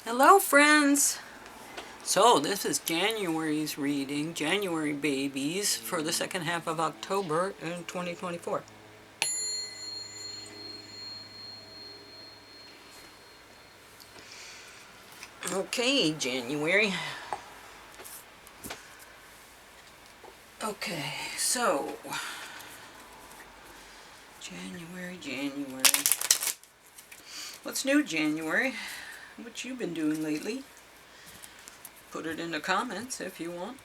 Hello, friends! So, this is January's reading, January Babies, for the second half of October in 2024. Okay, January. Okay, so, January. What's new, January? What you been doing lately? Put it in the comments if you want.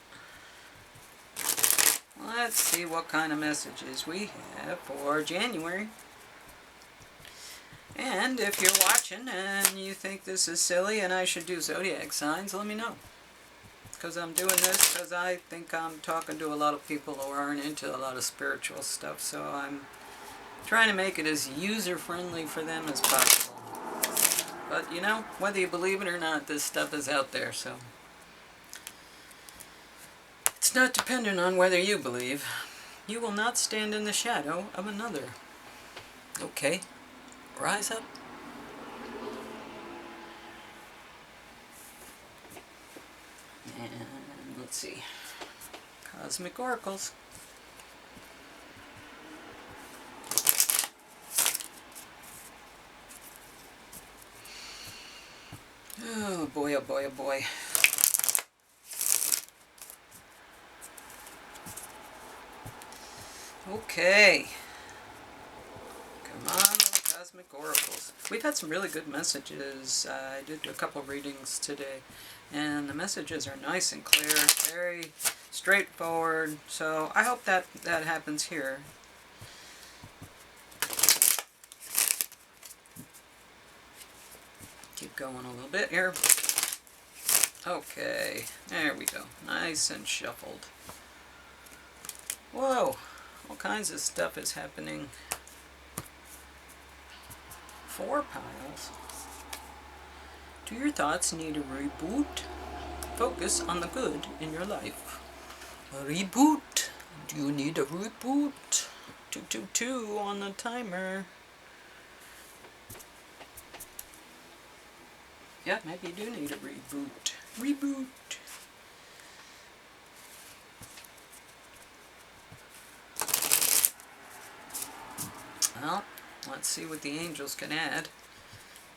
Let's see what kind of messages we have for January. And if you're watching and you think this is silly and I should do zodiac signs, let me know. Because I'm doing this because I think I'm talking to a lot of people who aren't into a lot of spiritual stuff, so I'm trying to make it as user-friendly for them as possible. But you know, whether you believe it or not, this stuff is out there, so it's not dependent on whether you believe. You will not stand in the shadow of another. Okay, rise up. And let's see. Cosmic Oracles. Oh boy, oh boy, oh boy. Okay. Come on, little Cosmic Oracles. We've had some really good messages. I did a couple readings today, and the messages are nice and clear, very straightforward. So I hope that happens here. Keep going a little bit here. Okay, there we go. Nice and shuffled. Whoa, all kinds of stuff is happening. 4 piles. Do your thoughts need a reboot? Focus on the good in your life. A reboot? Do you need a reboot? 222 on the timer. Yeah, maybe you do need a reboot. Reboot. Well, let's see what the angels can add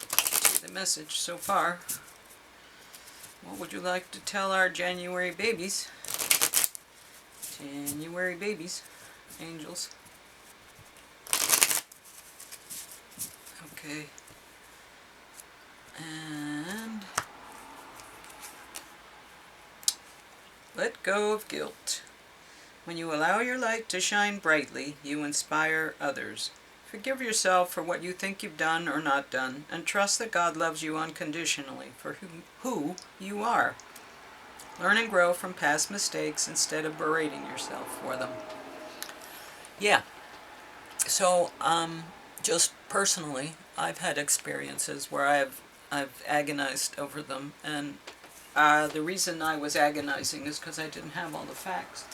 to the message so far. What would you like to tell our January babies? January babies, angels. Okay. And let go of guilt. When you allow your light to shine brightly, you inspire others. Forgive yourself for what you think you've done or not done, and trust that God loves you unconditionally for who you are. Learn and grow from past mistakes instead of berating yourself for them. Yeah. So, just personally, I've had experiences where I've agonized over them, and the reason I was agonizing is because I didn't have all the facts.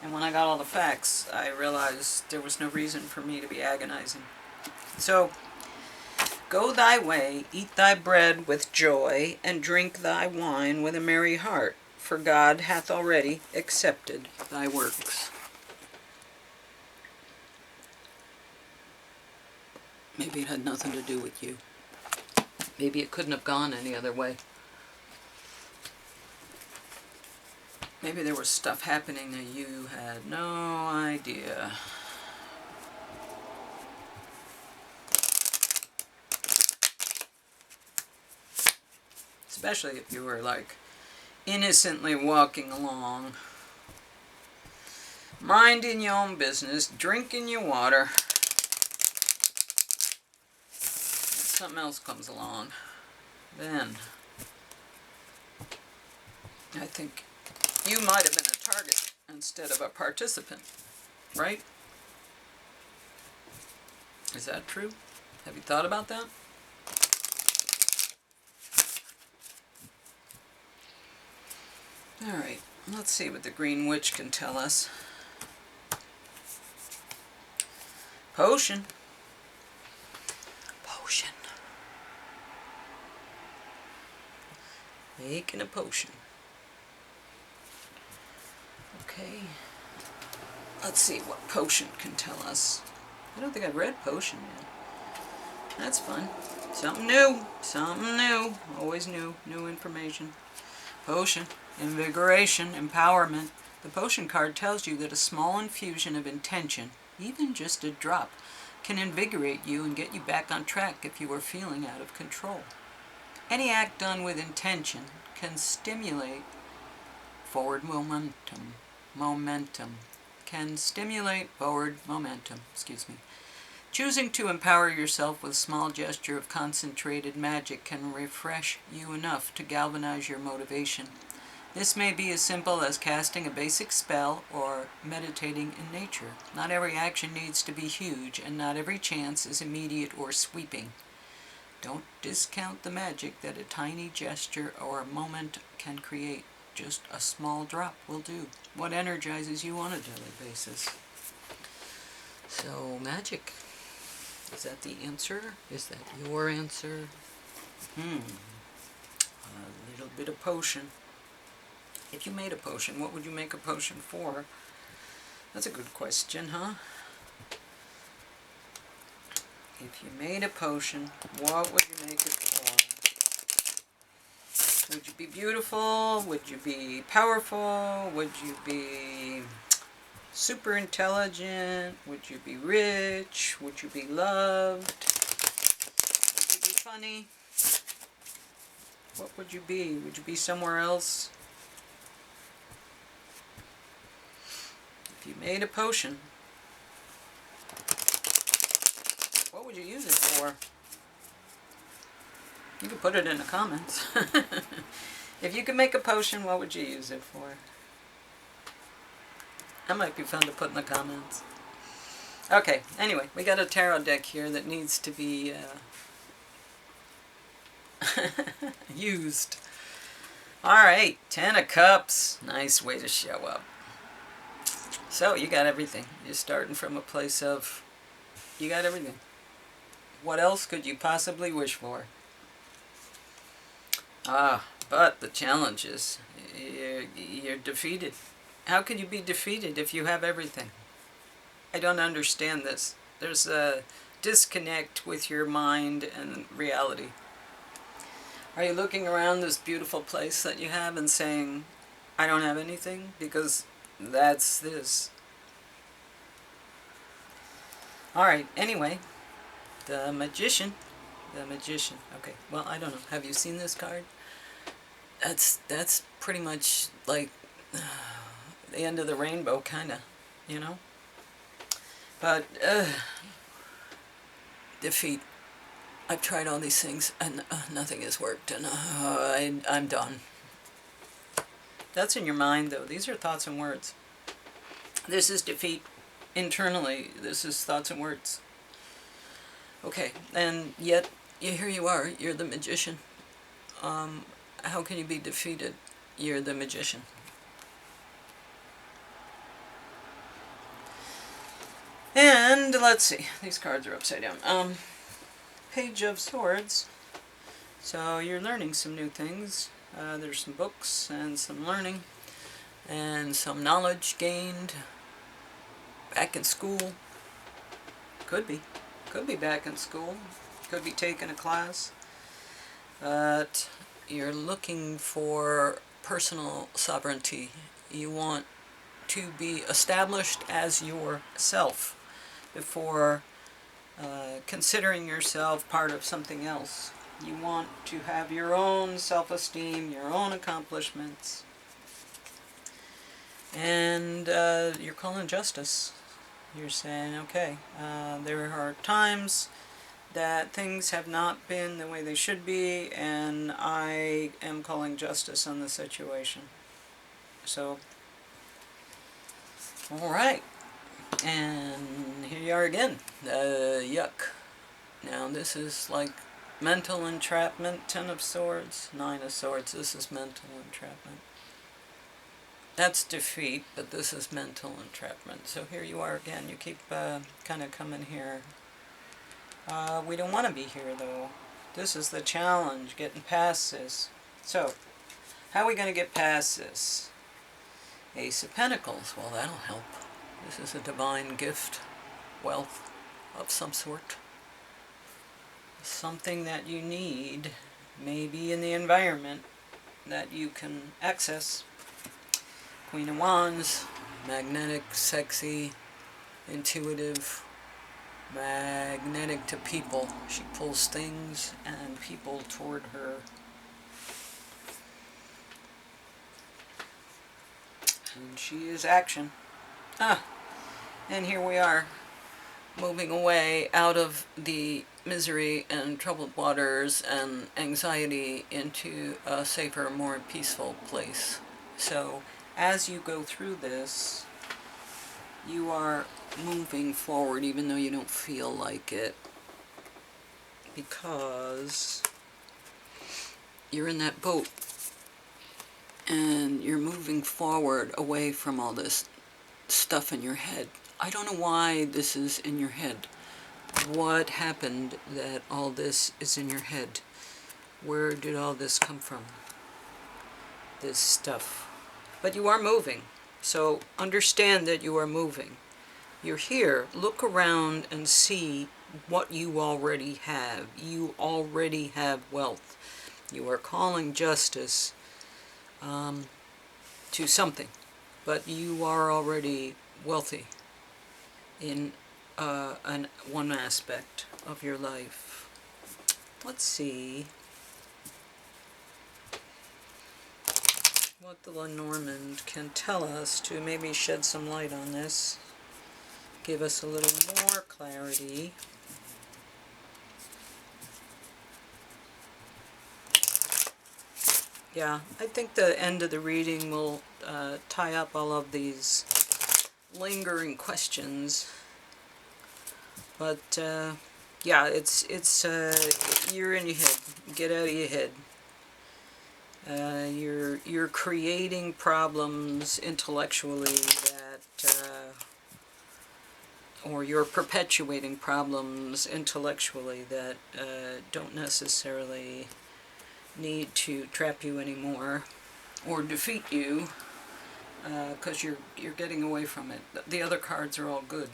And when I got all the facts, I realized there was no reason for me to be agonizing. So, go thy way, eat thy bread with joy, and drink thy wine with a merry heart, for God hath already accepted thy works. Maybe it had nothing to do with you. Maybe it couldn't have gone any other way. Maybe there was stuff happening that you had no idea. Especially if you were like innocently walking along, minding your own business, drinking your water. Something else comes along. Then I think you might have been a target instead of a participant, right? Is that true? Have you thought about that? Alright, let's see what the Green Witch can tell us. Potion. Potion. Making a potion. Okay. Let's see what potion can tell us. I don't think I've read potion yet. That's fun. Something new. Something new. Always new. New information. Potion. Invigoration. Empowerment. The potion card tells you that a small infusion of intention, even just a drop, can invigorate you and get you back on track if you are feeling out of control. Any act done with intention can stimulate forward momentum. Can stimulate forward momentum. Choosing to empower yourself with a small gesture of concentrated magic can refresh you enough to galvanize your motivation. This may be as simple as casting a basic spell or meditating in nature. Not every action needs to be huge, and not every chance is immediate or sweeping. Don't discount the magic that a tiny gesture or a moment can create. Just a small drop will do. What energizes you on a daily basis? So, magic. Is that the answer? Is that your answer? A little bit of potion. If you made a potion, what would you make a potion for? That's a good question, huh? If you made a potion, what would you make it for? Would you be beautiful? Would you be powerful? Would you be super intelligent? Would you be rich? Would you be loved? Would you be funny? What would you be? Would you be somewhere else? If you made a potion, what would you use it for? You can put it in the comments. If you could make a potion, what would you use it for? That might be fun to put in the comments. Okay, anyway, we got a tarot deck here that needs to be used. Alright, 10 of Cups. Nice way to show up. So, you got everything. You're starting from a place of, you got everything. What else could you possibly wish for? But the challenge is, you're defeated. How could you be defeated if you have everything? I don't understand this. There's a disconnect with your mind and reality. Are you looking around this beautiful place that you have and saying, I don't have anything? Because that's this. Alright, anyway, the Magician. The Magician. Okay, well, I don't know. Have you seen this card? That's pretty much like the end of the rainbow, kind of, you know? But, defeat. I've tried all these things, and nothing has worked, and I'm done. That's in your mind, though. These are thoughts and words. This is defeat. Internally, this is thoughts and words. Okay, and yet, here you are. You're the Magician. How can you be defeated? You're the Magician. And, let's see. These cards are upside down. Page of Swords. So, you're learning some new things. There's some books and some learning. And some knowledge gained. Back in school. Could be. Could be back in school. Could be taking a class. But you're looking for personal sovereignty. You want to be established as yourself before considering yourself part of something else. You want to have your own self-esteem, your own accomplishments. And you're calling justice. You're saying, okay, there are times that things have not been the way they should be, and I am calling justice on the situation. So, alright. And here you are again. Yuck. Now this is like mental entrapment, 10 of Swords, 9 of Swords. This is mental entrapment. That's defeat, but this is mental entrapment. So here you are again. You keep kind of coming here. We don't want to be here, though. This is the challenge, getting past this. So, How are we going to get past this? Ace of Pentacles. Well, that'll help. This is a divine gift. Wealth of some sort. Something that you need, maybe in the environment, that you can access. Queen of Wands. Magnetic, sexy, intuitive, magnetic to people. She pulls things and people toward her. And she is action. And here we are, moving away out of the misery and troubled waters and anxiety into a safer, more peaceful place. So, as you go through this, you are moving forward even though you don't feel like it, because you're in that boat and you're moving forward away from all this stuff in your head. I don't know why this is in your head. What happened that all this is in your head? Where did all this come from? This stuff. But you are moving. So understand that you are moving. You're here. Look around and see what you already have. You already have wealth. You are calling justice to something. But you are already wealthy in one aspect of your life. Let's see what the Lenormand can tell us to maybe shed some light on this. Give us a little more clarity. Yeah, I think the end of the reading will tie up all of these lingering questions. But yeah, it's you're in your head. Get out of your head. You're creating problems intellectually that, or you're perpetuating problems intellectually that don't necessarily need to trap you anymore or defeat you, because you're getting away from it. The other cards are all good.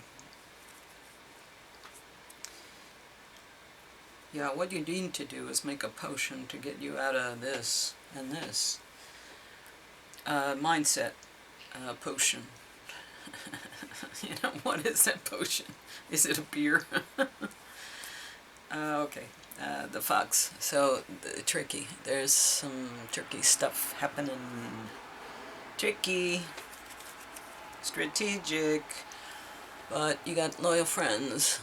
Yeah, what you need to do is make a potion to get you out of this and this. Mindset potion. You know, what is that potion? Is it a beer? Okay. The fox. So, tricky. There's some tricky stuff happening. Tricky. Strategic. But you got loyal friends.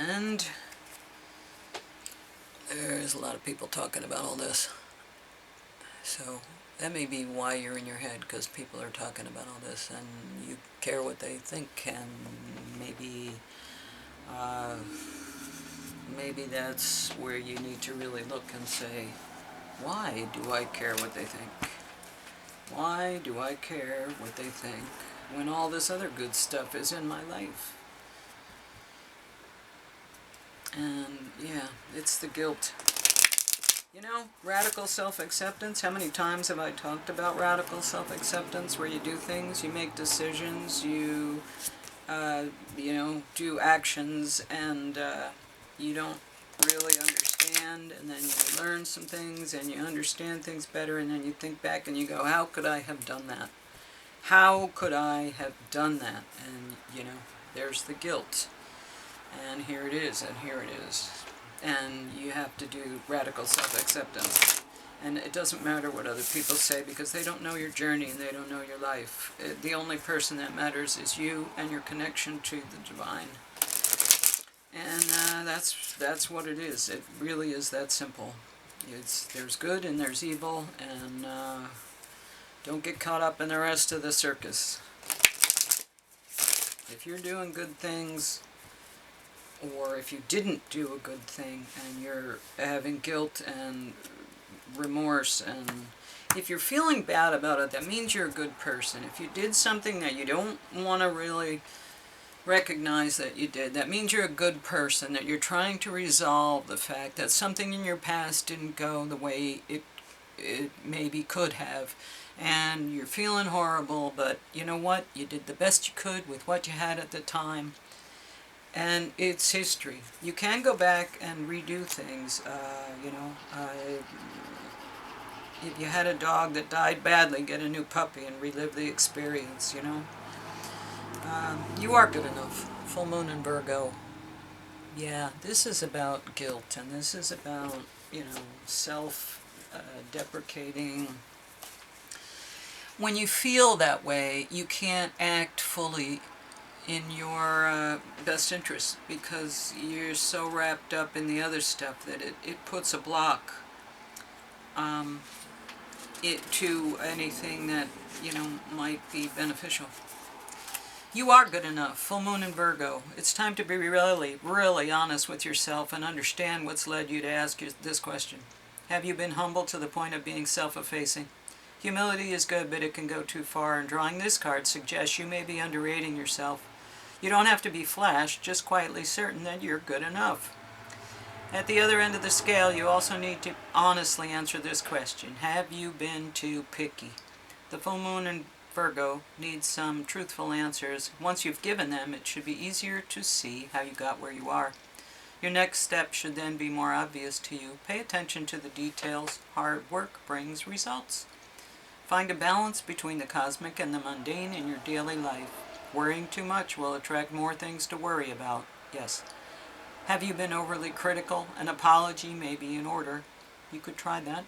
And there's a lot of people talking about all this. So that may be why you're in your head, because people are talking about all this and you care what they think, and maybe that's where you need to really look and say, why do I care what they think? Why do I care what they think when all this other good stuff is in my life? And yeah, it's the guilt. You know, radical self-acceptance. How many times have I talked about radical self-acceptance, where you do things, you make decisions, you do actions, and you don't really understand, and then you learn some things, and you understand things better, and then you think back and you go, how could I have done that? How could I have done that? And, there's the guilt. And here it is, and here it is. And you have to do radical self-acceptance. And it doesn't matter what other people say, because they don't know your journey and they don't know your life. The only person that matters is you and your connection to the divine. And that's what it is. It really is that simple. There's good and there's evil, and don't get caught up in the rest of the circus. If you're doing good things, or if you didn't do a good thing and you're having guilt and remorse, and if you're feeling bad about it, that means you're a good person. If you did something that you don't want to really recognize that you did. That means you're a good person, that you're trying to resolve the fact that something in your past didn't go the way it maybe could have. And you're feeling horrible, but you know what? You did the best you could with what you had at the time. And it's history. You can go back and redo things. If you had a dog that died badly, get a new puppy and relive the experience, You are good enough. Full moon in Virgo. Yeah, this is about guilt, and this is about, self-deprecating. When you feel that way, you can't act fully in your best interest because you're so wrapped up in the other stuff that it puts a block to anything that, might be beneficial. You are good enough. Full moon in Virgo. It's time to be really, really honest with yourself and understand what's led you to ask this question. Have you been humble to the point of being self-effacing? Humility is good, but it can go too far, and drawing this card suggests you may be underrating yourself. You don't have to be flash, just quietly certain that you're good enough. At the other end of the scale, you also need to honestly answer this question. Have you been too picky? The full moon in Virgo needs some truthful answers. Once you've given them, it should be easier to see how you got where you are. Your next step should then be more obvious to you. Pay attention to the details. Hard work brings results. Find a balance between the cosmic and the mundane in your daily life. Worrying too much will attract more things to worry about. Yes. Have you been overly critical? An apology may be in order. You could try that.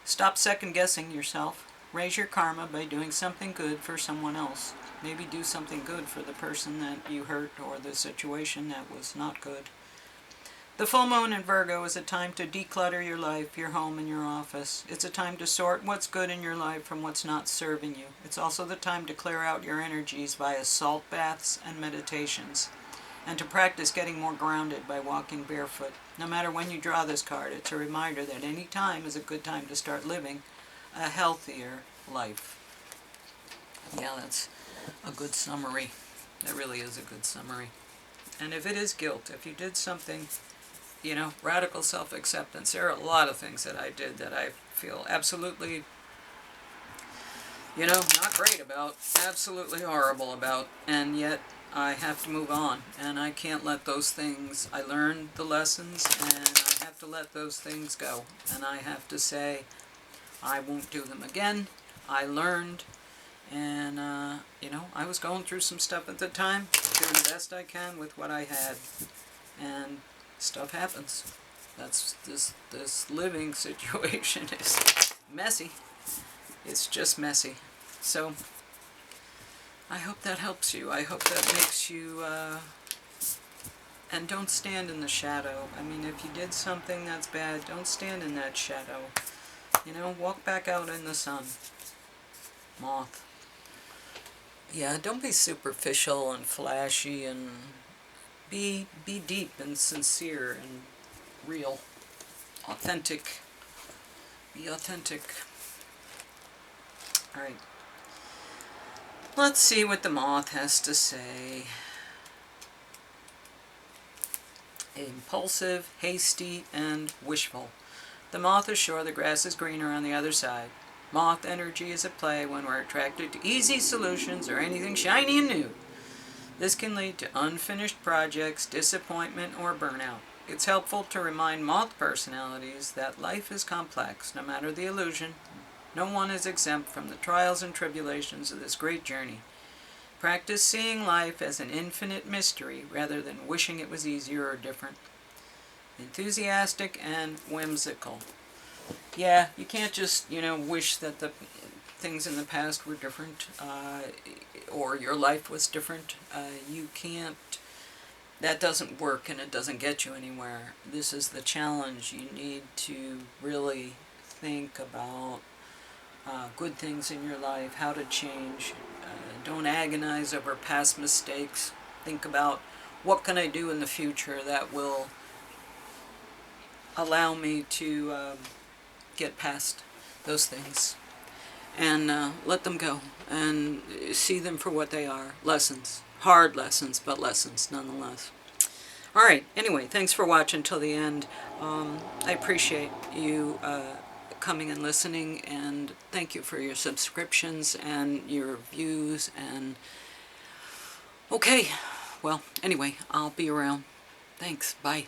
Stop second-guessing yourself. Raise your karma by doing something good for someone else. Maybe do something good for the person that you hurt or the situation that was not good. The full moon in Virgo is a time to declutter your life, your home, and your office. It's a time to sort what's good in your life from what's not serving you. It's also the time to clear out your energies via salt baths and meditations, and to practice getting more grounded by walking barefoot. No matter when you draw this card, it's a reminder that any time is a good time to start living a healthier life. Yeah, that's a good summary. That really is a good summary. And if it is guilt, if you did something, radical self-acceptance, there are a lot of things that I did that I feel absolutely, not great about, absolutely horrible about, and yet I have to move on, and I can't let those things, I learned the lessons, and I have to let those things go, and I have to say, I won't do them again. I learned, and, I was going through some stuff at the time, doing the best I can with what I had, and stuff happens. That's this living situation is messy. It's just messy. So, I hope that helps you. I hope that makes you, and don't stand in the shadow. I mean, if you did something that's bad, don't stand in that shadow. Walk back out in the sun. Moth. Yeah, don't be superficial and flashy, and be deep and sincere and real. Authentic. Be authentic. Alright. Let's see what the moth has to say. Impulsive, hasty, and wishful. The moth is sure the grass is greener on the other side. Moth energy is at play when we're attracted to easy solutions or anything shiny and new. This can lead to unfinished projects, disappointment, or burnout. It's helpful to remind moth personalities that life is complex, no matter the illusion. No one is exempt from the trials and tribulations of this great journey. Practice seeing life as an infinite mystery rather than wishing it was easier or different. Enthusiastic and whimsical. Yeah, you can't just, wish that the things in the past were different, or your life was different. You can't, that doesn't work, and it doesn't get you anywhere. This is the challenge. You need to really think about good things in your life, how to change. Don't agonize over past mistakes. Think about, what can I do in the future that will allow me to get past those things, and let them go and see them for what they are, lessons. Hard lessons, but lessons nonetheless. Alright, anyway, thanks for watching till the end. I appreciate you coming and listening, and thank you for your subscriptions and your views. And okay, well, anyway, I'll be around. Thanks, bye.